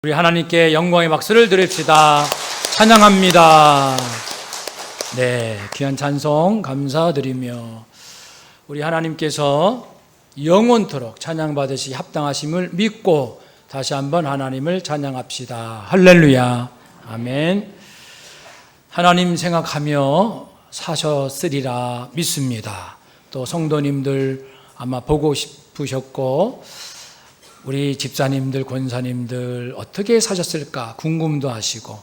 우리 하나님께 영광의 박수를 드립시다. 찬양합니다. 네, 귀한 찬송 감사드리며 우리 하나님께서 영원토록 찬양받으시 합당하심을 믿고 다시 한번 하나님을 찬양합시다. 할렐루야. 아멘. 하나님 생각하며 사셨으리라 믿습니다. 또 성도님들 아마 보고 싶으셨고 우리 집사님들, 권사님들 어떻게 사셨을까 궁금도 하시고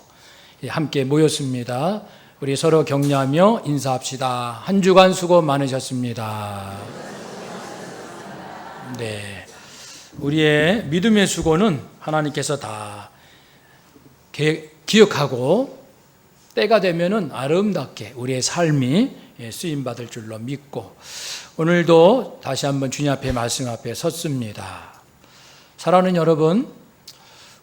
함께 모였습니다. 우리 서로 격려하며 인사합시다. 한 주간 수고 많으셨습니다. 네, 우리의 믿음의 수고는 하나님께서 다 기억하고 때가 되면은 아름답게 우리의 삶이 쓰임받을 줄로 믿고 오늘도 다시 한번 주님 앞에 말씀 앞에 섰습니다. 사랑하는 여러분,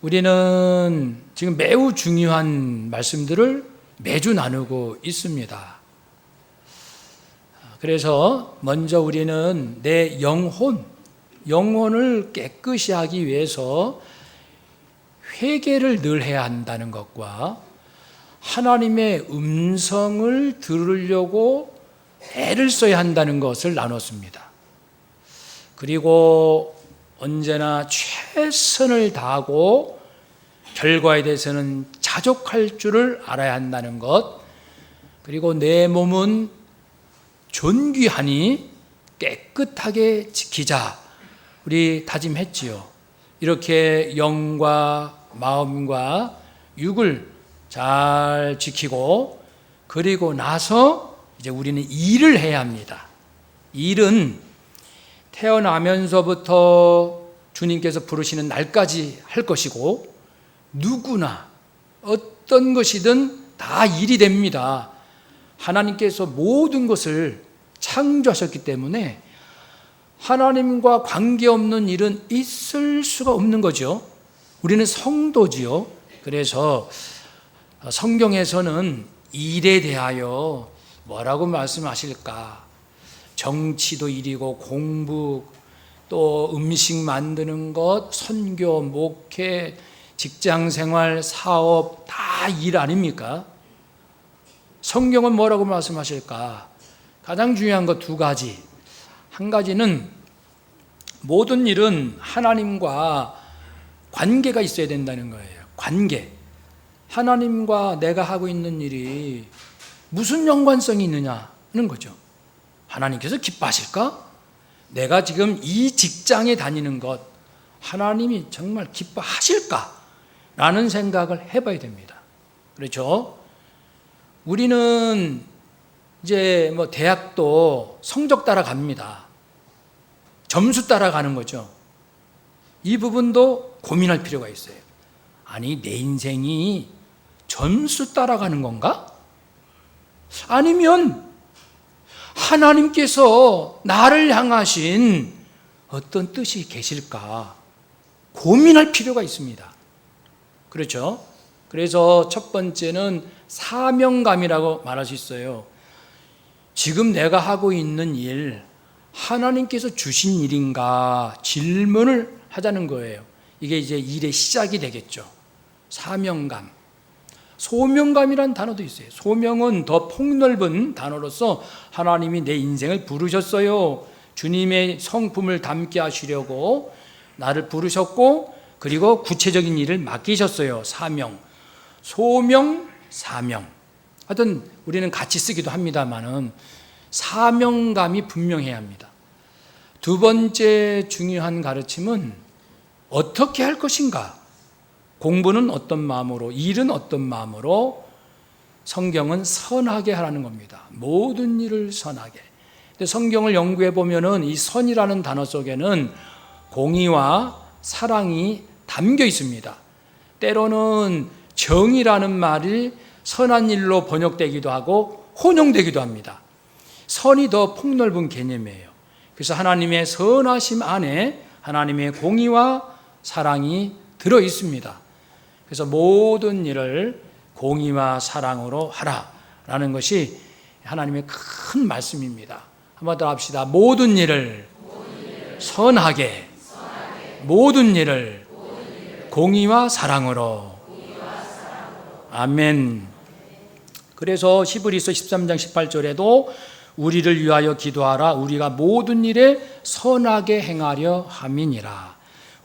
우리는 지금 매우 중요한 말씀들을 매주 나누고 있습니다. 그래서 먼저 우리는 내 영혼을 깨끗이 하기 위해서 회개를 늘 해야 한다는 것과 하나님의 음성을 들으려고 애를 써야 한다는 것을 나눴습니다. 그리고 언제나 최선을 다하고 결과에 대해서는 자족할 줄을 알아야 한다는 것, 그리고 내 몸은 존귀하니 깨끗하게 지키자 우리 다짐했지요. 이렇게 영과 마음과 육을 잘 지키고 그리고 나서 이제 우리는 일을 해야 합니다. 일은 태어나면서부터 주님께서 부르시는 날까지 할 것이고 누구나 어떤 것이든 다 일이 됩니다. 하나님께서 모든 것을 창조하셨기 때문에 하나님과 관계없는 일은 있을 수가 없는 거죠. 우리는 성도지요. 그래서 성경에서는 일에 대하여 뭐라고 말씀하실까? 정치도 일이고 공부, 또 음식 만드는 것, 선교, 목회, 직장생활, 사업 다 일 아닙니까? 성경은 뭐라고 말씀하실까? 가장 중요한 것 두 가지. 한 가지는 모든 일은 하나님과 관계가 있어야 된다는 거예요. 관계. 하나님과 내가 하고 있는 일이 무슨 연관성이 있느냐는 거죠. 하나님께서 기뻐하실까? 내가 지금 이 직장에 다니는 것 하나님이 정말 기뻐하실까? 라는 생각을 해봐야 됩니다. 그렇죠? 우리는 이제 대학도 성적 따라갑니다. 점수 따라가는 거죠. 이 부분도 고민할 필요가 있어요. 아니, 내 인생이 점수 따라가는 건가? 아니면 하나님께서 나를 향하신 어떤 뜻이 계실까 고민할 필요가 있습니다. 그렇죠? 그래서 첫 번째는 사명감이라고 말할 수 있어요. 지금 내가 하고 있는 일 하나님께서 주신 일인가 질문을 하자는 거예요. 이게 이제 일의 시작이 되겠죠. 사명감. 소명감이란 단어도 있어요. 소명은 더 폭넓은 단어로서 하나님이 내 인생을 부르셨어요. 주님의 성품을 담게 하시려고 나를 부르셨고 그리고 구체적인 일을 맡기셨어요. 사명, 소명, 사명. 하여튼 우리는 같이 쓰기도 합니다만은 사명감이 분명해야 합니다. 두 번째 중요한 가르침은 어떻게 할 것인가? 공부는 어떤 마음으로, 일은 어떤 마음으로, 성경은 선하게 하라는 겁니다. 모든 일을 선하게. 근데 성경을 연구해 보면은 이 선이라는 단어 속에는 공의와 사랑이 담겨 있습니다. 때로는 정의라는 말이 선한 일로 번역되기도 하고 혼용되기도 합니다. 선이 더 폭넓은 개념이에요. 그래서 하나님의 선하심 안에 하나님의 공의와 사랑이 들어 있습니다. 그래서 모든 일을 공의와 사랑으로 하라라는 것이 하나님의 큰 말씀입니다. 한번 더 합시다. 모든 일을 선하게, 모든 일을 공의와 사랑으로. 아멘. 그래서 히브리서 13장 18절에도 우리를 위하여 기도하라. 우리가 모든 일에 선하게 행하려 함이니라.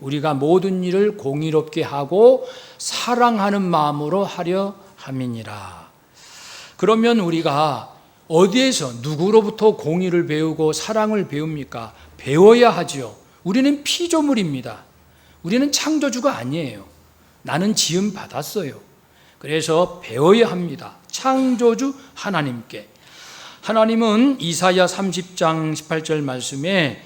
우리가 모든 일을 공의롭게 하고 사랑하는 마음으로 하려 함이니라. 그러면 우리가 어디에서 누구로부터 공의를 배우고 사랑을 배웁니까? 배워야 하지요. 우리는 피조물입니다. 우리는 창조주가 아니에요. 나는 지음 받았어요. 그래서 배워야 합니다. 창조주 하나님께. 하나님은 이사야 30장 18절 말씀에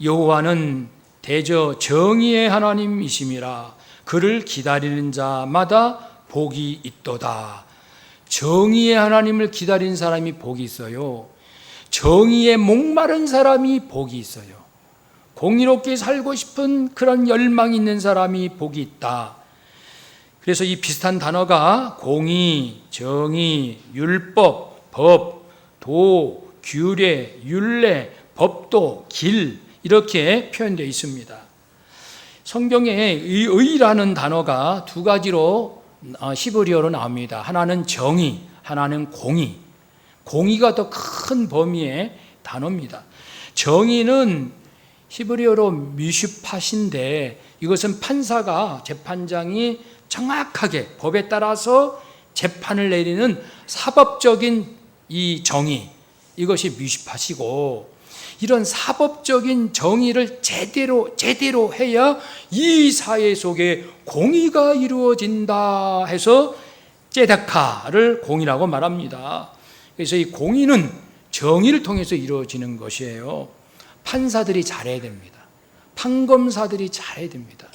여호와는 대저 정의의 하나님이심이라. 그를 기다리는 자마다 복이 있도다. 정의의 하나님을 기다리는 사람이 복이 있어요. 정의에 목마른 사람이 복이 있어요. 공의롭게 살고 싶은 그런 열망이 있는 사람이 복이 있다. 그래서 이 비슷한 단어가 공의, 정의, 율법, 법, 도, 규례, 율례, 법도, 길 이렇게 표현되어 있습니다. 성경에 의라는 단어가 두 가지로 히브리어로 나옵니다. 하나는 정의, 하나는 공의. 공의가 더 큰 범위의 단어입니다. 정의는 히브리어로 미슈팟인데 이것은 판사가 재판장이 정확하게 법에 따라서 재판을 내리는 사법적인 이 정의, 이것이 미슈팟이고, 이런 사법적인 정의를 제대로 해야 이 사회 속에 공의가 이루어진다 해서 제다카를 공의라고 말합니다. 그래서 이 공의는 정의를 통해서 이루어지는 것이에요. 판사들이 잘해야 됩니다. 판검사들이 잘해야 됩니다.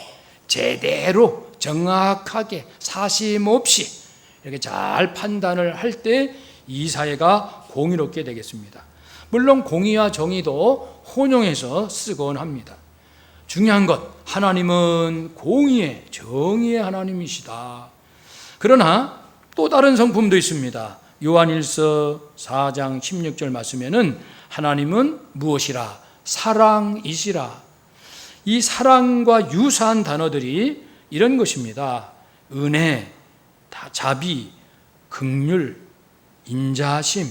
제대로 정확하게 사심 없이 이렇게 잘 판단을 할 때 이 사회가 공의롭게 되겠습니다. 물론 공의와 정의도 혼용해서 쓰곤 합니다. 중요한 것, 하나님은 공의의 정의의 하나님이시다. 그러나 또 다른 성품도 있습니다. 요한일서 4장 16절 말씀에는 하나님은 무엇이라? 사랑이시라. 이 사랑과 유사한 단어들이 이런 것입니다. 은혜, 자비, 긍휼, 인자하심,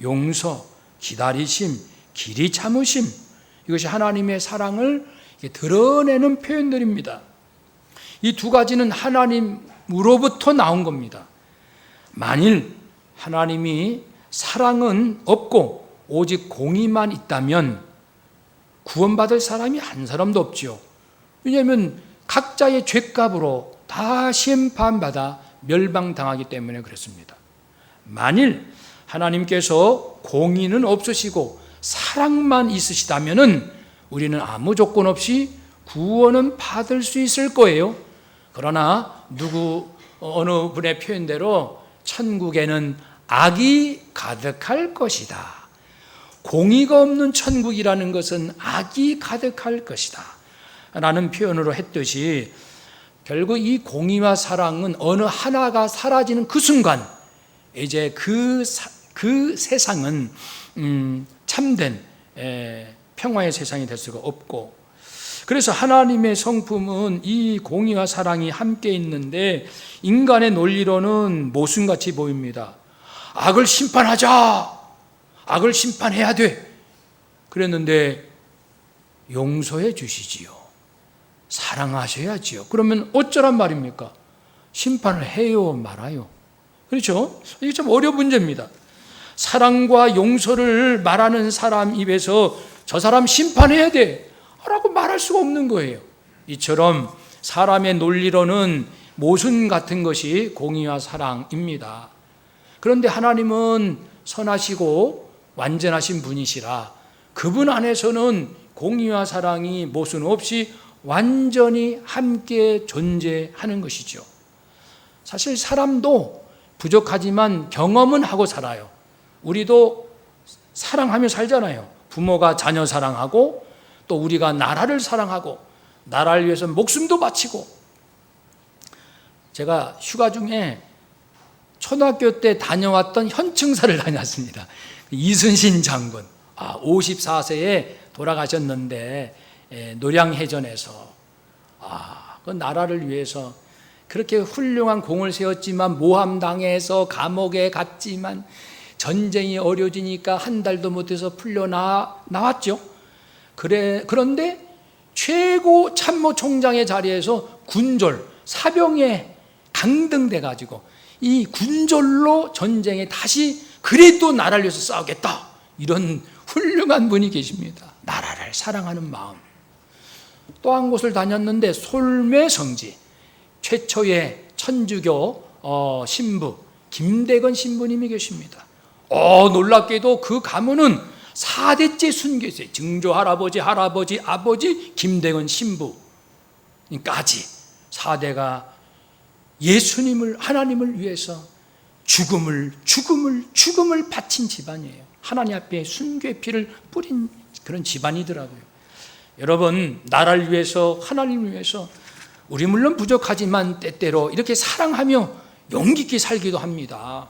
용서, 기다리심, 길이 참으심, 이것이 하나님의 사랑을 드러내는 표현들입니다. 이 두 가지는 하나님으로부터 나온 겁니다. 만일 하나님이 사랑은 없고 오직 공의만 있다면 구원받을 사람이 한 사람도 없지요. 왜냐하면 각자의 죄값으로 다 심판받아 멸망당하기 때문에 그렇습니다. 만일 하나님께서 공의는 없으시고 사랑만 있으시다면 우리는 아무 조건 없이 구원은 받을 수 있을 거예요. 그러나 어느 분의 표현대로 천국에는 악이 가득할 것이다. 공의가 없는 천국이라는 것은 악이 가득할 것이다 라는 표현으로 했듯이, 결국 이 공의와 사랑은 어느 하나가 사라지는 그 순간 이제 그 세상은 참된 평화의 세상이 될 수가 없고, 그래서 하나님의 성품은 이 공의와 사랑이 함께 있는데 인간의 논리로는 모순같이 보입니다. 악을 심판하자, 악을 심판해야 돼 그랬는데 용서해 주시지요. 사랑하셔야지요. 그러면 어쩌란 말입니까? 심판을 해요, 말아요? 그렇죠? 이게 좀 어려운 문제입니다. 사랑과 용서를 말하는 사람 입에서 저 사람 심판해야 돼 라고 말할 수가 없는 거예요. 이처럼 사람의 논리로는 모순 같은 것이 공의와 사랑입니다. 그런데 하나님은 선하시고 완전하신 분이시라 그분 안에서는 공의와 사랑이 모순 없이 완전히 함께 존재하는 것이죠. 사실 사람도 부족하지만 경험은 하고 살아요. 우리도 사랑하며 살잖아요. 부모가 자녀 사랑하고 또 우리가 나라를 사랑하고 나라를 위해서 목숨도 바치고. 제가 휴가 중에 초등학교 때 다녀왔던 현충사를 다녔습니다. 이순신 장군 54세에 돌아가셨는데 노량해전에서 그 나라를 위해서 그렇게 훌륭한 공을 세웠지만 모함당해서 감옥에 갔지만 전쟁이 어려지니까 한 달도 못해서 나왔죠. 그런데 최고 참모총장의 자리에서 군졸, 사병에 강등돼 가지고 이 군졸로 전쟁에 다시 그래도 나라를 위해서 싸우겠다, 이런 훌륭한 분이 계십니다. 나라를 사랑하는 마음. 또 한 곳을 다녔는데 솔매성지, 최초의 천주교 신부 김대건 신부님이 계십니다. 놀랍게도 그 가문은 4대째 순교했어요. 증조 할아버지, 아버지 김대건 신부까지 4대가 예수님을, 하나님을 위해서 죽음을 바친 집안이에요. 하나님 앞에 순교의 피를 뿌린 그런 집안이더라고요. 여러분, 나라를 위해서, 하나님을 위해서 우리 물론 부족하지만 때때로 이렇게 사랑하며 용기 있게 살기도 합니다.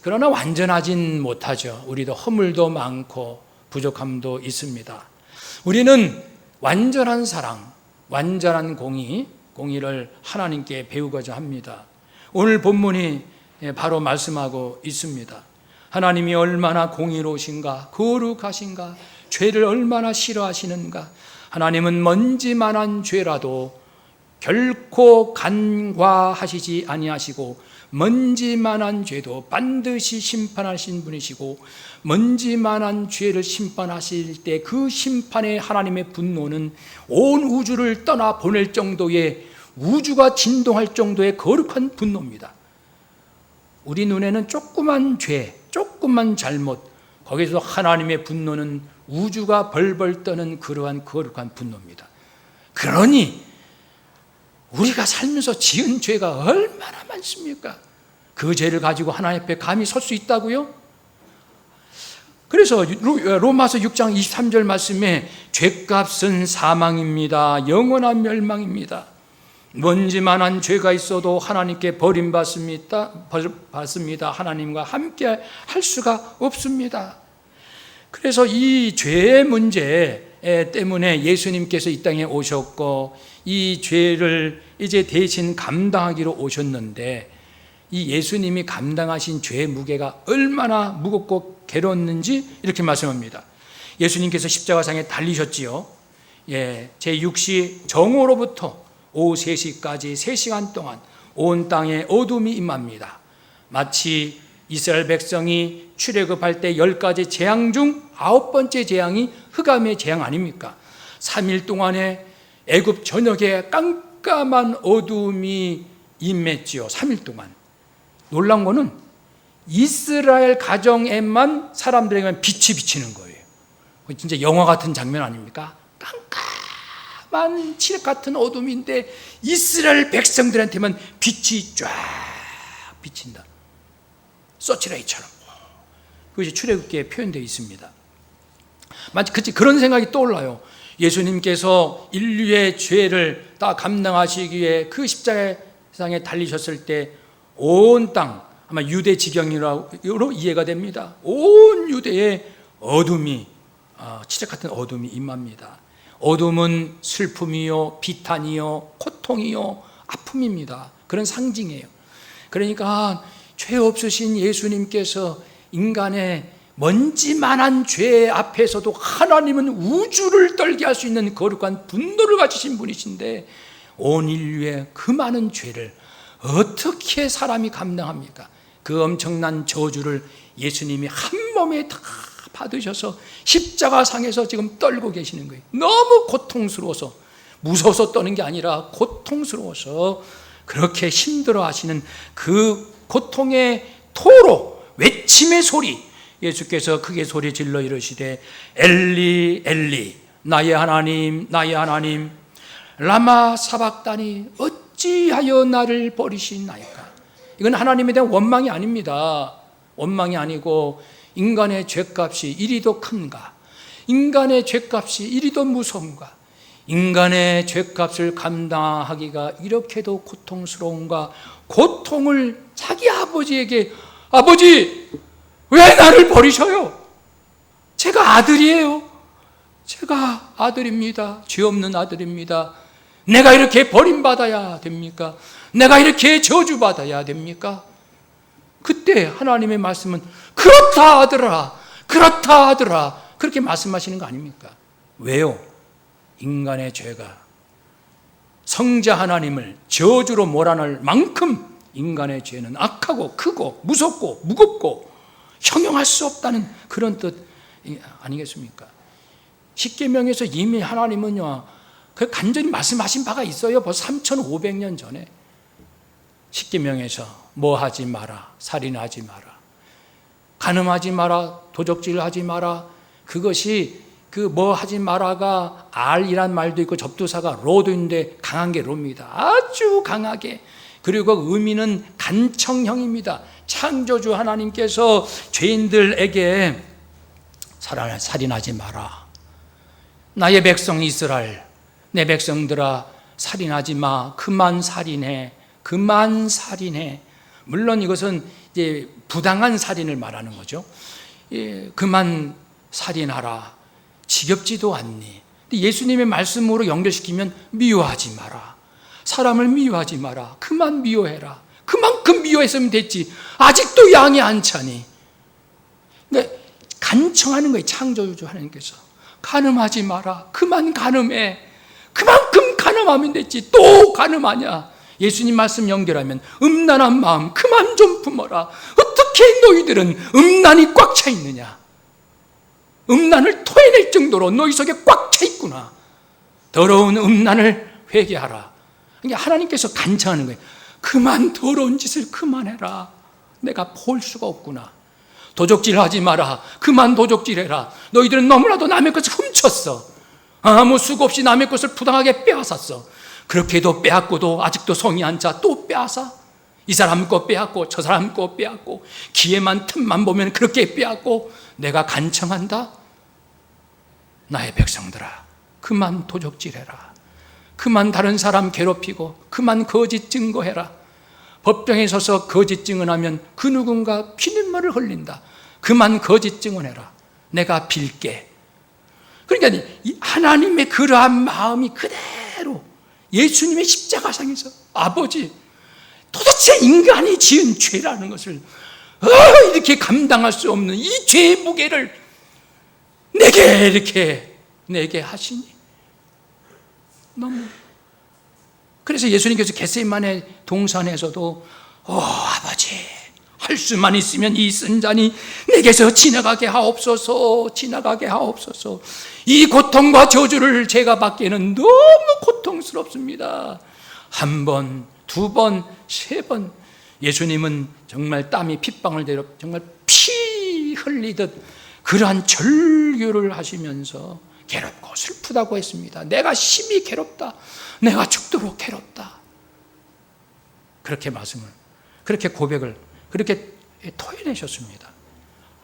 그러나 완전하진 못하죠. 우리도 허물도 많고 부족함도 있습니다. 우리는 완전한 사랑, 완전한 공의를 하나님께 배우고자 합니다. 오늘 본문이 바로 말씀하고 있습니다. 하나님이 얼마나 공의로우신가, 거룩하신가, 죄를 얼마나 싫어하시는가. 하나님은 먼지만한 죄라도 결코 간과하시지 아니하시고 먼지만한 죄도 반드시 심판하신 분이시고, 먼지만한 죄를 심판하실 때 그 심판의 하나님의 분노는 온 우주를 떠나 보낼 정도의, 우주가 진동할 정도의 거룩한 분노입니다. 우리 눈에는 조그만 죄, 조그만 잘못, 거기서 하나님의 분노는 우주가 벌벌 떠는 그러한 거룩한 분노입니다. 그러니 우리가 살면서 지은 죄가 얼마나 많습니까? 그 죄를 가지고 하나님 앞에 감히 설 수 있다고요? 그래서 로마서 6장 23절 말씀에 죄값은 사망입니다. 영원한 멸망입니다. 먼지만한 죄가 있어도 하나님께 버림받습니다. 하나님과 함께 할 수가 없습니다. 그래서 이 죄의 문제 때문에 예수님께서 이 땅에 오셨고, 이 죄를 이제 대신 감당하기로 오셨는데, 이 예수님이 감당하신 죄의 무게가 얼마나 무겁고 괴로웠는지 이렇게 말씀합니다. 예수님께서 십자가상에 달리셨지요. 제6시 정오로부터 오후 3시까지 3시간 동안 온 땅에 어둠이 임합니다. 마치 이스라엘 백성이 출애굽할 때 10가지 재앙 중 9번째 재앙이 흑암의 재앙 아닙니까? 3일 동안에 애굽 전역에 깜깜한 어둠이 임했지요. 3일 동안. 놀란 거는 이스라엘 가정에만, 사람들에게만 빛이 비치는 거예요. 진짜 영화 같은 장면 아닙니까? 깜깜한 칠흑 같은 어둠인데 이스라엘 백성들한테만 빛이 쫙 비친다. 서치라이처럼. 그것이 출애굽기에 표현되어 있습니다. 마치 그런 생각이 떠올라요. 예수님께서 인류의 죄를 다 감당하시기 위해 그 십자가상에 달리셨을 때 온 땅, 아마 유대 지경으로 이해가 됩니다. 온 유대에 어둠이, 칠흑 같은 어둠이 임합니다. 어둠은 슬픔이요, 비탄이요, 고통이요, 아픔입니다. 그런 상징이에요. 그러니까 죄 없으신 예수님께서 인간의 먼지만한 죄 앞에서도 하나님은 우주를 떨게 할 수 있는 거룩한 분노를 가지신 분이신데, 온 인류의 그 많은 죄를 어떻게 사람이 감당합니까? 그 엄청난 저주를 예수님이 한 몸에 다 받으셔서 십자가상에서 지금 떨고 계시는 거예요. 너무 고통스러워서, 무서워서 떠는 게 아니라 고통스러워서 그렇게 힘들어 하시는 그 고통의 토로, 외침의 소리, 예수께서 크게 소리 질러 이르시되 엘리 엘리 나의 하나님 나의 하나님 라마 사박다니 어찌하여 나를 버리시나이까. 이건 하나님에 대한 원망이 아닙니다. 원망이 아니고, 인간의 죄값이 이리도 큰가, 인간의 죄값이 이리도 무서운가, 인간의 죄값을 감당하기가 이렇게도 고통스러운가. 고통을 자기 아버지에게, 아버지 왜 나를 버리셔요? 제가 아들이에요. 제가 아들입니다. 죄 없는 아들입니다. 내가 이렇게 버림받아야 됩니까? 내가 이렇게 저주받아야 됩니까? 그때 하나님의 말씀은 그렇다 하더라, 그렇다 하더라, 그렇게 말씀하시는 거 아닙니까? 왜요? 인간의 죄가 성자 하나님을 저주로 몰아낼 만큼 인간의 죄는 악하고 크고 무섭고 무겁고 형용할 수 없다는 그런 뜻 아니겠습니까? 십계명에서 이미 하나님은요, 그 간절히 말씀하신 바가 있어요. 벌써 3,500년 전에. 십계명에서 뭐 하지 마라, 살인하지 마라, 간음하지 마라, 도적질하지 마라. 그것이 그 뭐 하지 마라가 R이란 말도 있고 접두사가 로도인데 강한 게 로입니다. 아주 강하게. 그리고 의미는 간청형입니다. 창조주 하나님께서 죄인들에게 살인하지 마라. 나의 백성 이스라엘, 내 백성들아 살인하지 마. 그만 살인해. 그만 살인해. 물론 이것은 이제 부당한 살인을 말하는 거죠. 그만 살인하라. 지겹지도 않니? 예수님의 말씀으로 연결시키면 미워하지 마라. 사람을 미워하지 마라. 그만 미워해라. 그만큼 미워했으면 됐지. 아직도 양이 안 차니. 그러니까 간청하는 거예요. 창조주 하나님께서. 간음하지 마라. 그만 간음해. 그만큼 간음하면 됐지. 또 간음하냐? 예수님 말씀 연결하면 음란한 마음 그만 좀 품어라. 어떻게 너희들은 음란이 꽉 차 있느냐? 음란을 토해낼 정도로 너희 속에 꽉 차 있구나. 더러운 음란을 회개하라. 그러니까 하나님께서 간청하는 거예요. 그만 더러운 짓을 그만해라. 내가 볼 수가 없구나. 도적질하지 마라. 그만 도적질해라. 너희들은 너무나도 남의 것을 훔쳤어. 아무 수고 없이 남의 것을 부당하게 빼앗았어. 그렇게도 빼앗고도 아직도 성이 안 차. 또 빼앗아. 이 사람 거 빼앗고 저 사람 거 빼앗고 기회만 틈만 보면 그렇게 빼앗고. 내가 간청한다. 나의 백성들아, 그만 도적질해라. 그만 다른 사람 괴롭히고 그만 거짓 증거해라. 법정에 서서 거짓 증언하면 그 누군가 피눈물을 흘린다. 그만 거짓 증언해라. 내가 빌게. 그러니까 하나님의 그러한 마음이 그대로 예수님의 십자가상에서 아버지, 도대체 인간이 지은 죄라는 것을 이렇게 감당할 수 없는 이 죄의 무게를 내게 하시니 너무. 그래서 예수님께서 겟세마네 동산에서도 아버지, 할 수만 있으면 이 쓴 잔이 내게서 지나가게 하옵소서. 지나가게 하옵소서. 이 고통과 저주를 제가 받기에는 너무 고통스럽습니다. 한 번, 두 번, 세 번. 예수님은 정말 땀이 핏방울 대로 정말 피 흘리듯 그러한 절규를 하시면서 괴롭고 슬프다고 했습니다. 내가 심히 괴롭다. 내가 죽도록 괴롭다. 그렇게 말씀을, 그렇게 고백을, 그렇게 토해내셨습니다.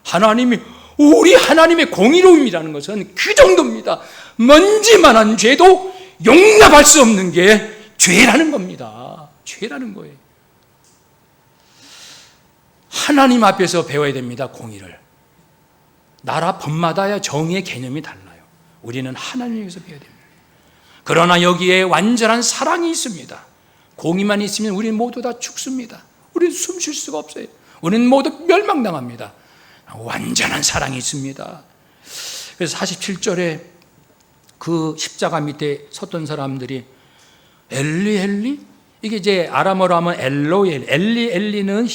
하나님이, 우리 하나님의 공의로움이라는 것은 그 정도입니다. 먼지만한 죄도 용납할 수 없는 게 죄라는 겁니다. 죄라는 거예요. 하나님 앞에서 배워야 됩니다. 공의를. 나라 법마다야 정의의 개념이 달라요. 우리는 하나님에게서 배워야 됩니다. 그러나 여기에 완전한 사랑이 있습니다. 공의만 있으면 우리는 모두 다 죽습니다. 우리는 숨 쉴 수가 없어요. 우리는 모두 멸망당합니다. 완전한 사랑이 있습니다. 그래서 47절에 그 십자가 밑에 섰던 사람들이 엘리 엘리, 이게 이제 아람어로 하면 엘로엘, 엘리는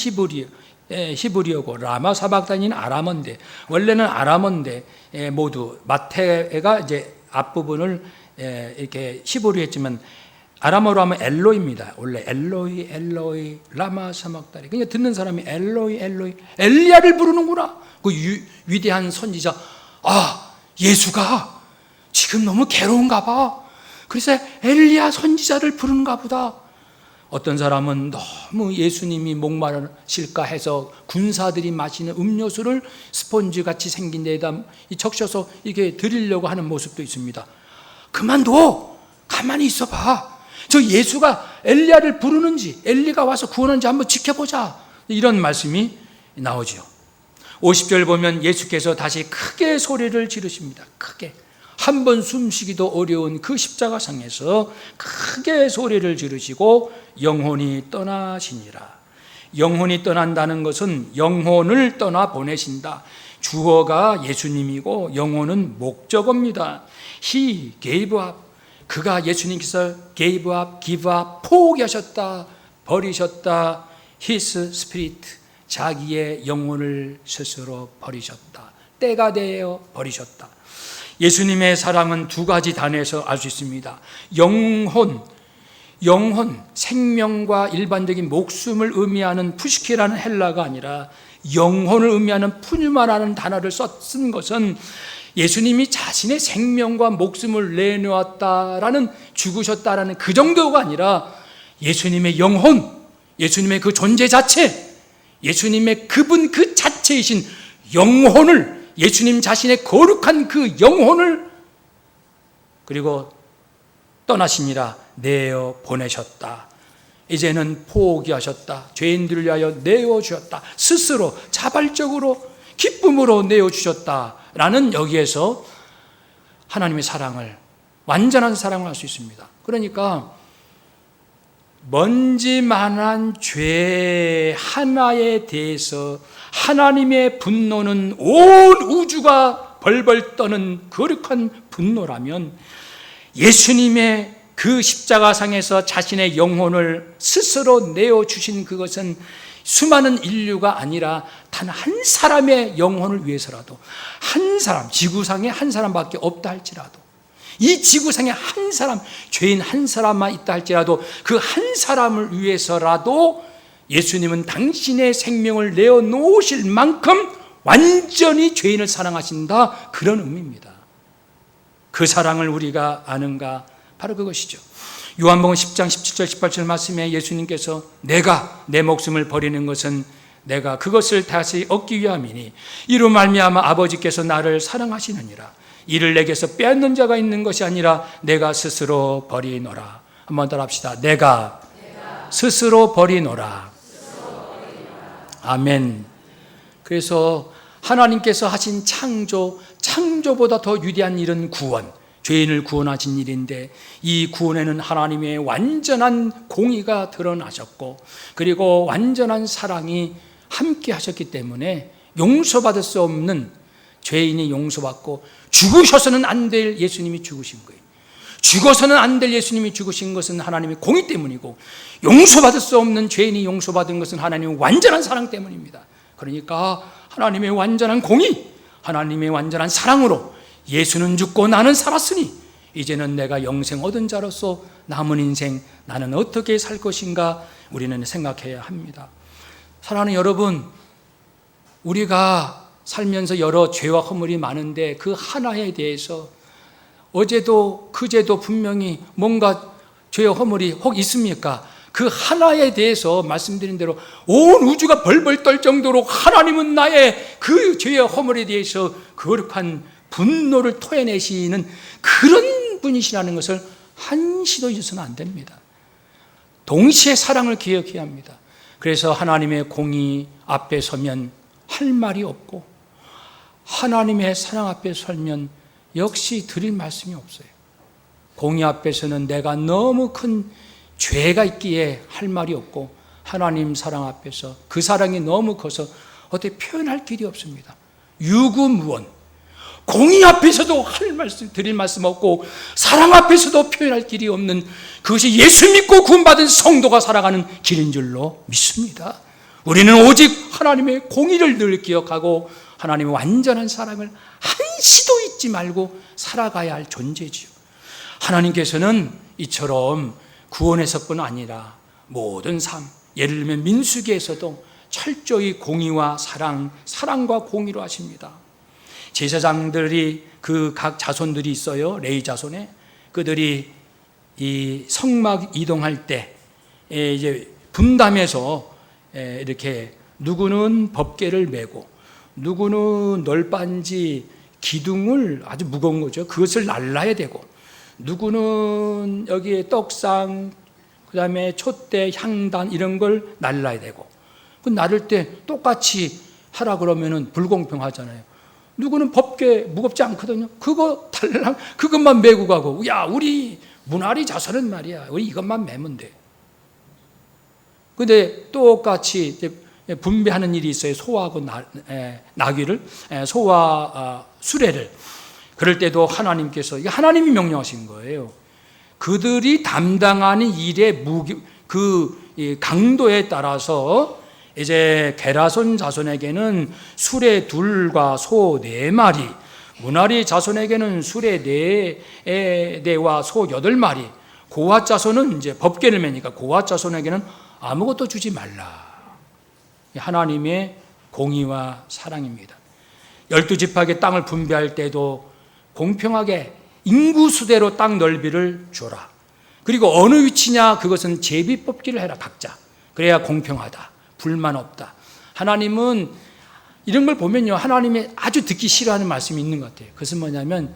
히브리어고 라마 사박단이는 아람어인데, 원래는 아람어인데 모두 마태가 이제 앞부분을 이렇게 히브리어 했지만 아람어로 하면 엘로이입니다. 원래 엘로이 라마 사박단이. 그러니까 듣는 사람이 엘로이 엘리야를 부르는구나. 그 위대한 선지자. 예수가 지금 너무 괴로운가 봐. 그래서 엘리야 선지자를 부르는가 보다. 어떤 사람은 너무 예수님이 목마르실까 해서 군사들이 마시는 음료수를 스펀지같이 생긴 데에다 적셔서 이게 드리려고 하는 모습도 있습니다. 그만둬. 가만히 있어봐. 저 예수가 엘리야를 부르는지, 엘리가 와서 구원하는지 한번 지켜보자. 이런 말씀이 나오죠. 50절 보면 예수께서 다시 크게 소리를 지르십니다. 크게. 한 번 숨쉬기도 어려운 그 십자가상에서 크게 소리를 지르시고 영혼이 떠나시니라. 영혼이 떠난다는 것은 영혼을 떠나 보내신다. 주어가 예수님이고 영혼은 목적어입니다. He gave up. 그가 예수님께서 gave up, give up, 포기하셨다, 버리셨다. His spirit, 자기의 영혼을 스스로 버리셨다. 때가 되어 버리셨다. 예수님의 사랑은 두 가지 단어에서 알 수 있습니다. 영혼, 생명과 일반적인 목숨을 의미하는 푸시케라는 헬라가 아니라 영혼을 의미하는 푸뉴마라는 단어를 쓴 것은 예수님이 자신의 생명과 목숨을 내놓았다라는, 죽으셨다라는 그 정도가 아니라 예수님의 영혼, 예수님의 그 존재 자체, 예수님의 그분 그 자체이신 영혼을, 예수님 자신의 거룩한 그 영혼을 그리고 떠나시니라 내어 보내셨다. 이제는 포기하셨다. 죄인들을 위하여 내어주셨다. 스스로 자발적으로 기쁨으로 내어주셨다라는, 여기에서 하나님의 사랑을, 완전한 사랑을 할 수 있습니다. 그러니까 먼지만한 죄 하나에 대해서 하나님의 분노는 온 우주가 벌벌 떠는 거룩한 분노라면, 예수님의 그 십자가상에서 자신의 영혼을 스스로 내어주신 그것은 수많은 인류가 아니라 단 한 사람의 영혼을 위해서라도, 한 사람, 지구상에 한 사람밖에 없다 할지라도, 이 지구상에 한 사람, 죄인 한 사람만 있다 할지라도 그 한 사람을 위해서라도 예수님은 당신의 생명을 내어놓으실 만큼 완전히 죄인을 사랑하신다, 그런 의미입니다. 그 사랑을 우리가 아는가? 바로 그것이죠. 요한복음 10장 17절 18절 말씀에 예수님께서 내가 내 목숨을 버리는 것은 내가 그것을 다시 얻기 위함이니 이로 말미암아 아버지께서 나를 사랑하시느니라. 이를 내게서 빼앗는 자가 있는 것이 아니라 내가 스스로 버리노라. 한번 따라 합시다. 내가 스스로 버리노라. 아멘. 그래서 하나님께서 하신 창조보다 더 위대한 일은 구원, 죄인을 구원하신 일인데, 이 구원에는 하나님의 완전한 공의가 드러나셨고, 그리고 완전한 사랑이 함께 하셨기 때문에 용서받을 수 없는 죄인이 용서받고, 죽으셔서는 안 될 예수님이 죽으신 거예요. 죽어서는 안 될 예수님이 죽으신 것은 하나님의 공의 때문이고, 용서받을 수 없는 죄인이 용서받은 것은 하나님의 완전한 사랑 때문입니다. 그러니까 하나님의 완전한 공의, 하나님의 완전한 사랑으로 예수는 죽고 나는 살았으니 이제는 내가 영생 얻은 자로서 남은 인생 나는 어떻게 살 것인가 우리는 생각해야 합니다. 사랑하는 여러분, 우리가 살면서 여러 죄와 허물이 많은데 그 하나에 대해서 어제도 그제도 분명히 뭔가 죄와 허물이 혹 있습니까? 그 하나에 대해서 말씀드린 대로 온 우주가 벌벌 떨 정도로 하나님은 나의 그 죄와 허물에 대해서 거룩한 분노를 토해내시는 그런 분이시라는 것을 한시도 잊어서는 안 됩니다. 동시에 사랑을 기억해야 합니다. 그래서 하나님의 공의 앞에 서면 할 말이 없고, 하나님의 사랑 앞에 서면 역시 드릴 말씀이 없어요. 공의 앞에서는 내가 너무 큰 죄가 있기에 할 말이 없고, 하나님 사랑 앞에서 그 사랑이 너무 커서 어떻게 표현할 길이 없습니다. 유구무원. 공의 앞에서도 드릴 말씀 없고, 사랑 앞에서도 표현할 길이 없는, 그것이 예수 믿고 구원받은 성도가 살아가는 길인 줄로 믿습니다. 우리는 오직 하나님의 공의를 늘 기억하고 하나님의 완전한 사랑을 한시도 잊지 말고 살아가야 할 존재지요. 하나님께서는 이처럼 구원에서뿐 아니라 모든 삶, 예를 들면 민수기에서도 철저히 공의와 사랑과 공의로 하십니다. 제사장들이 그 각 자손들이 있어요. 레위 자손에. 그들이 이 성막 이동할 때 이제 분담해서 이렇게 누구는 법궤를 메고, 누구는 널빤지 기둥을, 아주 무거운 거죠, 그것을 날라야 되고, 누구는 여기에 떡상, 그 다음에 촛대, 향단 이런 걸 날라야 되고, 그 나를 때 똑같이 하라 그러면은 불공평하잖아요. 누구는 법궤 무겁지 않거든요. 그거 달랑 그것만 메고 가고, 야, 우리 문화리 자손은 말이야, 우리 이것만 메면 돼. 근데 똑같이 분배하는 일이 있어요. 소하고 나귀를, 소와 수레를. 그럴 때도 하나님께서, 이게 하나님이 명령하신 거예요. 그들이 담당하는 일의 강도에 따라서 이제 게라손 자손에게는 수레 2과 소 4마리, 무나리 자손에게는 수레 4대와 소 8마리, 고핫 자손은 이제 법궤를 매니까 고핫 자손에게는 아무것도 주지 말라. 하나님의 공의와 사랑입니다. 12지파에게 땅을 분배할 때도 공평하게 인구수대로 땅 넓이를 줘라. 그리고 어느 위치냐, 그것은 제비뽑기를 해라, 각자. 그래야 공평하다, 불만 없다. 하나님은 이런 걸 보면요, 하나님이 아주 듣기 싫어하는 말씀이 있는 것 같아요. 그것은 뭐냐면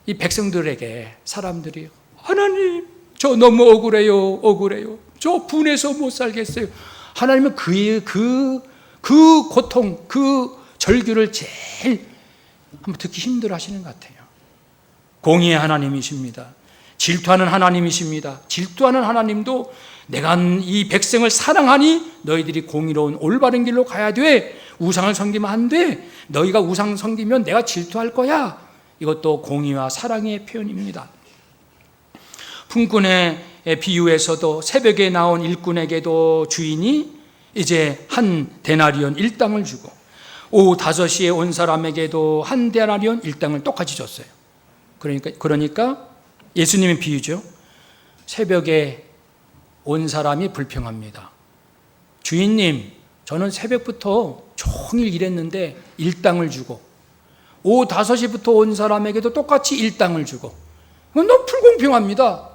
이 백성들에게 사람들이, 하나님 저 너무 억울해요, 저 분해서 못 살겠어요. 하나님은 그 고통, 그 절규를 제일 한번 듣기 힘들어 하시는 것 같아요. 공의의 하나님이십니다. 질투하는 하나님이십니다. 질투하는 하나님도 내가 이 백성을 사랑하니 너희들이 공의로운 올바른 길로 가야 돼. 우상을 섬기면 안 돼. 너희가 우상 섬기면 내가 질투할 거야. 이것도 공의와 사랑의 표현입니다. 품꾼의 비유에서도 새벽에 나온 일꾼에게도 주인이 이제 한 데나리온 1당을 주고, 오후 5시에 온 사람에게도 한 데나리온 1당을 똑같이 줬어요. 그러니까 예수님의 비유죠. 새벽에 온 사람이 불평합니다. 주인님, 저는 새벽부터 종일 일했는데 1당을 주고, 오후 5시부터 온 사람에게도 똑같이 1당을 주고, 너무 불공평합니다.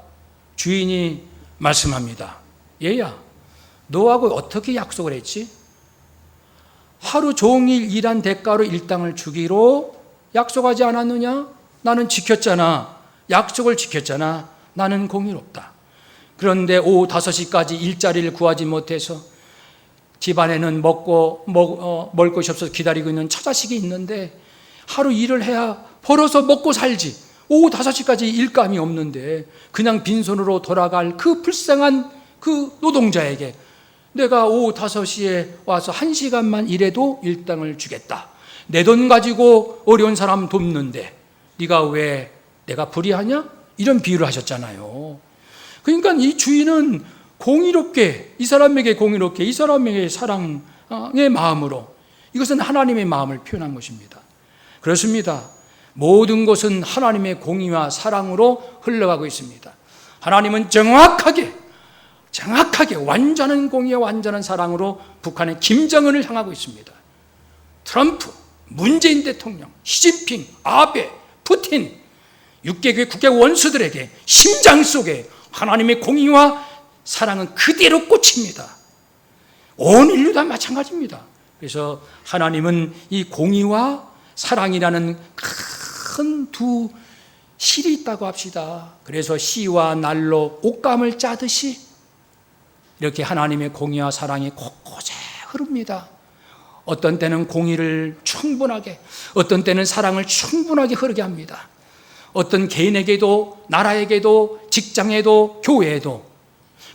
주인이 말씀합니다. 얘야, 너하고 어떻게 약속을 했지? 하루 종일 일한 대가로 1당을 주기로 약속하지 않았느냐? 나는 지켰잖아. 약속을 지켰잖아. 나는 공의롭다. 그런데 오후 5시까지 일자리를 구하지 못해서 집안에는 먹을 것이 없어서 기다리고 있는 처자식이 있는데, 하루 일을 해야 벌어서 먹고 살지, 오후 5시까지 일감이 없는데 그냥 빈손으로 돌아갈 그 불쌍한 그 노동자에게 내가 오후 5시에 와서 1시간만 일해도 1당을 주겠다. 내 돈 가지고 어려운 사람 돕는데 네가 왜 내가 불의하냐? 이런 비유를 하셨잖아요. 그러니까 이 주인은 공의롭게, 이 사람에게 공의롭게, 이 사람에게 사랑의 마음으로, 이것은 하나님의 마음을 표현한 것입니다. 그렇습니다. 모든 것은 하나님의 공의와 사랑으로 흘러가고 있습니다. 하나님은 정확하게 완전한 공의와 완전한 사랑으로 북한의 김정은을 향하고 있습니다. 트럼프, 문재인 대통령, 시진핑, 아베, 푸틴, 6개국의 국제 원수들에게 심장 속에 하나님의 공의와 사랑은 그대로 꽂힙니다. 온 인류 다 마찬가지입니다. 그래서 하나님은 이 공의와 사랑이라는 큰 두 실이 있다고 합시다. 그래서 씨와 날로 옷감을 짜듯이 이렇게 하나님의 공의와 사랑이 곳곳에 흐릅니다. 어떤 때는 공의를 충분하게, 어떤 때는 사랑을 충분하게 흐르게 합니다. 어떤 개인에게도, 나라에게도, 직장에도, 교회에도,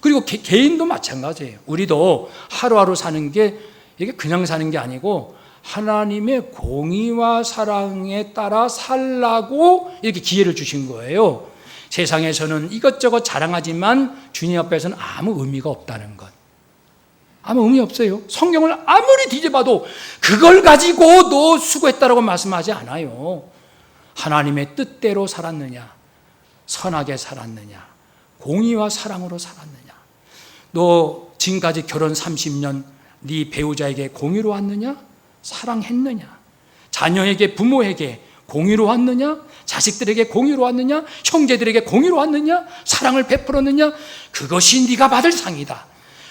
그리고 개인도 마찬가지예요. 우리도 하루하루 사는 게 이게 그냥 사는 게 아니고 하나님의 공의와 사랑에 따라 살라고 이렇게 기회를 주신 거예요. 세상에서는 이것저것 자랑하지만 주님 앞에서는 아무 의미가 없다는 것. 아무 의미 없어요. 성경을 아무리 뒤져봐도 그걸 가지고 너 수고했다라고 말씀하지 않아요. 하나님의 뜻대로 살았느냐, 선하게 살았느냐, 공의와 사랑으로 살았느냐. 너 지금까지 결혼 30년 네 배우자에게 공의로 왔느냐? 사랑했느냐? 자녀에게, 부모에게 공의로 왔느냐? 자식들에게 공의로 왔느냐? 형제들에게 공의로 왔느냐? 사랑을 베풀었느냐? 그것이 네가 받을 상이다.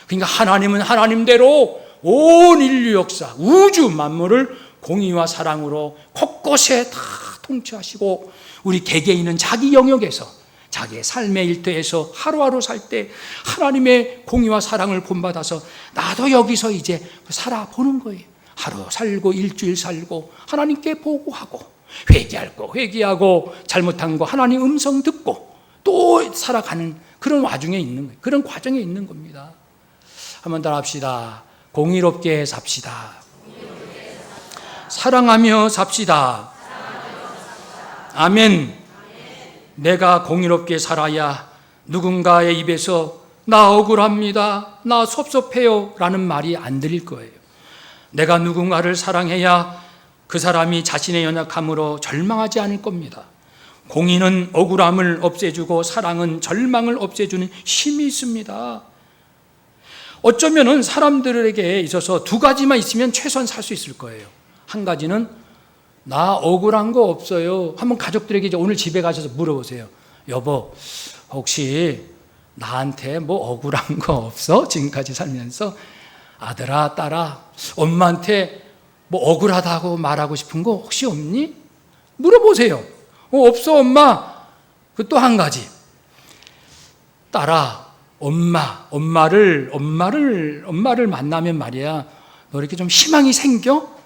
그러니까 하나님은 하나님대로 온 인류 역사, 우주 만물을 공의와 사랑으로 곳곳에 다 통치하시고, 우리 개개인은 자기 영역에서, 자기의 삶의 일터에서 하루하루 살 때 하나님의 공의와 사랑을 본받아서 나도 여기서 이제 살아보는 거예요. 하루 살고 일주일 살고 하나님께 보고하고 회개하고 잘못한 거 하나님 음성 듣고 또 살아가는 그런 와중에 있는 거예요. 그런 과정에 있는 겁니다. 한번 더 합시다. 공의롭게 삽시다. 사랑하며 삽시다. 아멘. 내가 공의롭게 살아야 누군가의 입에서 나 억울합니다, 나 섭섭해요 라는 말이 안 들릴 거예요. 내가 누군가를 사랑해야 그 사람이 자신의 연약함으로 절망하지 않을 겁니다. 공의는 억울함을 없애주고 사랑은 절망을 없애주는 힘이 있습니다. 어쩌면은 사람들에게 있어서 두 가지만 있으면 최소한 살 수 있을 거예요. 한 가지는 나 억울한 거 없어요. 한번 가족들에게 이제 오늘 집에 가셔서 물어보세요. 여보, 혹시 나한테 뭐 억울한 거 없어? 지금까지 살면서 아들아, 딸아, 엄마한테 뭐 억울하다고 말하고 싶은 거 혹시 없니? 물어보세요. 없어 엄마. 그 또 한 가지, 딸아, 엄마를 만나면 말이야, 너 이렇게 좀 희망이 생겨?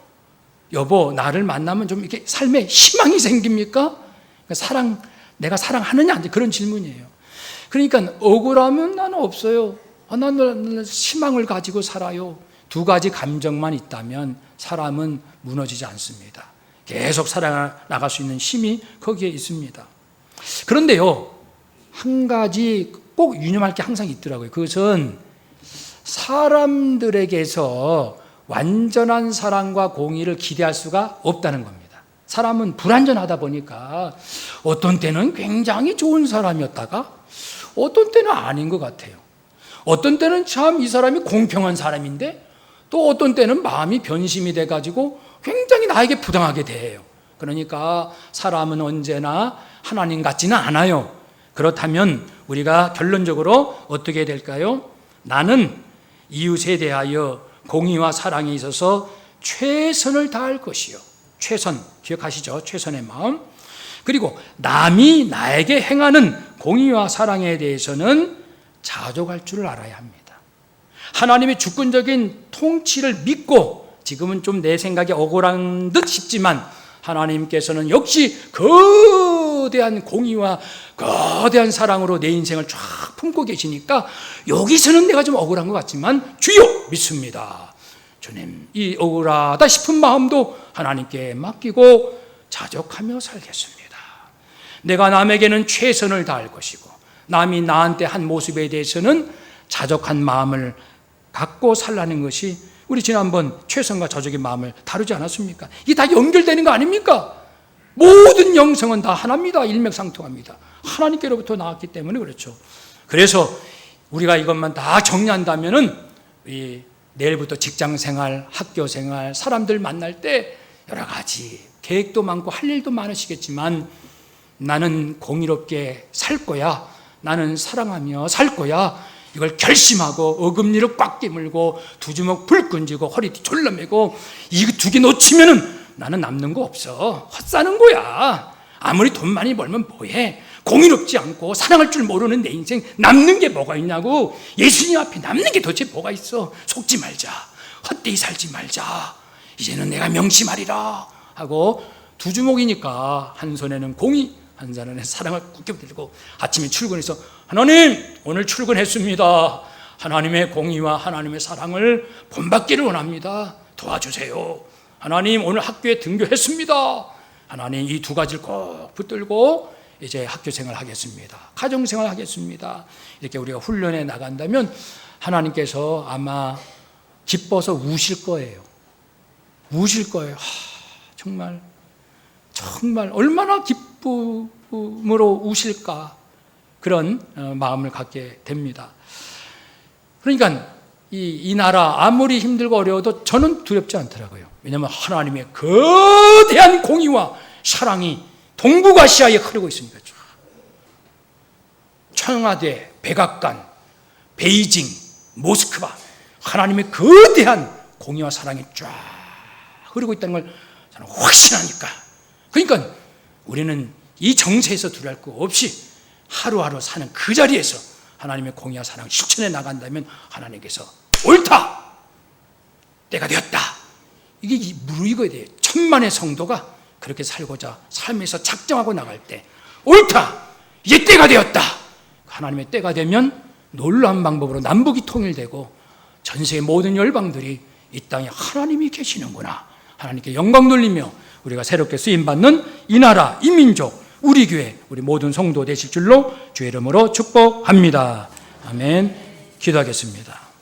여보, 나를 만나면 좀 이렇게 삶에 희망이 생깁니까? 그러니까 내가 사랑하느냐? 그런 질문이에요. 그러니까 억울하면 나는 없어요. 나는 희망을 가지고 살아요. 두 가지 감정만 있다면 사람은 무너지지 않습니다. 계속 살아나갈 수 있는 힘이 거기에 있습니다. 그런데요, 한 가지 꼭 유념할 게 항상 있더라고요. 그것은 사람들에게서 완전한 사랑과 공의를 기대할 수가 없다는 겁니다. 사람은 불완전하다 보니까 어떤 때는 굉장히 좋은 사람이었다가 어떤 때는 아닌 것 같아요. 어떤 때는 참 이 사람이 공평한 사람인데 또 어떤 때는 마음이 변심이 돼가지고 굉장히 나에게 부당하게 대해요. 그러니까 사람은 언제나 하나님 같지는 않아요. 그렇다면 우리가 결론적으로 어떻게 해야 될까요? 나는 이웃에 대하여 공의와 사랑에 있어서 최선을 다할 것이요. 최선, 기억하시죠? 최선의 마음. 그리고 남이 나에게 행하는 공의와 사랑에 대해서는 자족할 줄을 알아야 합니다. 하나님의 주권적인 통치를 믿고, 지금은 좀 내 생각에 억울한 듯 싶지만 하나님께서는 역시 거대한 공의와 거대한 사랑으로 내 인생을 쫙 품고 계시니까 여기서는 내가 좀 억울한 것 같지만 주여 믿습니다. 주님, 이 억울하다 싶은 마음도 하나님께 맡기고 자족하며 살겠습니다. 내가 남에게는 최선을 다할 것이고 남이 나한테 한 모습에 대해서는 자족한 마음을 갖고 살라는 것이, 우리 지난번 최선과 자족의 마음을 다루지 않았습니까? 이게 다 연결되는 거 아닙니까? 모든 영성은 다 하나입니다. 일맥상통합니다. 하나님께로부터 나왔기 때문에 그렇죠. 그래서 우리가 이것만 다 정리한다면은 내일부터 직장생활, 학교생활, 사람들 만날 때 여러 가지 계획도 많고 할 일도 많으시겠지만 나는 공의롭게 살 거야, 나는 사랑하며 살 거야, 이걸 결심하고 어금니를 꽉 깨물고 두 주먹 불끈 쥐고 허리 졸라매고 이 두 개 놓치면은 나는 남는 거 없어. 헛사는 거야. 아무리 돈 많이 벌면 뭐해. 공의롭지 않고 사랑할 줄 모르는 내 인생 남는 게 뭐가 있냐고. 예수님 앞에 남는 게 도대체 뭐가 있어. 속지 말자, 헛되이 살지 말자, 이제는 내가 명심하리라 하고 두 주먹이니까 한 손에는 공의, 한 손에는 사랑을 굳게 들고 아침에 출근해서 하나님, 오늘 출근했습니다. 하나님의 공의와 하나님의 사랑을 본받기를 원합니다. 도와주세요. 하나님, 오늘 학교에 등교했습니다. 하나님, 이 두 가지를 꼭 붙들고 이제 학교 생활 하겠습니다. 가정 생활 하겠습니다. 이렇게 우리가 훈련해 나간다면 하나님께서 아마 기뻐서 우실 거예요. 우실 거예요. 정말 얼마나 기쁨으로 우실까, 그런 마음을 갖게 됩니다. 그러니까 이 나라 아무리 힘들고 어려워도 저는 두렵지 않더라고요. 왜냐하면 하나님의 거대한 공의와 사랑이 동북아시아에 흐르고 있으니까. 청와대, 백악관, 베이징, 모스크바, 하나님의 거대한 공의와 사랑이 쫙 흐르고 있다는 걸 저는 확신하니까. 그러니까 우리는 이 정세에서 두려울 거 없이 하루하루 사는 그 자리에서 하나님의 공의와 사랑을 실천해 나간다면 하나님께서 옳다, 때가 되었다, 이게 이거에 대해 천만의 성도가 그렇게 살고자 삶에서 작정하고 나갈 때 옳다! 이제 때가 되었다! 하나님의 때가 되면 놀라운 방법으로 남북이 통일되고 전 세계 모든 열방들이 이 땅에 하나님이 계시는구나, 하나님께 영광 돌리며 우리가 새롭게 쓰임받는 이 나라, 이 민족, 우리 교회, 우리 모든 성도 되실 줄로 주의 이름으로 축복합니다. 아멘. 기도하겠습니다.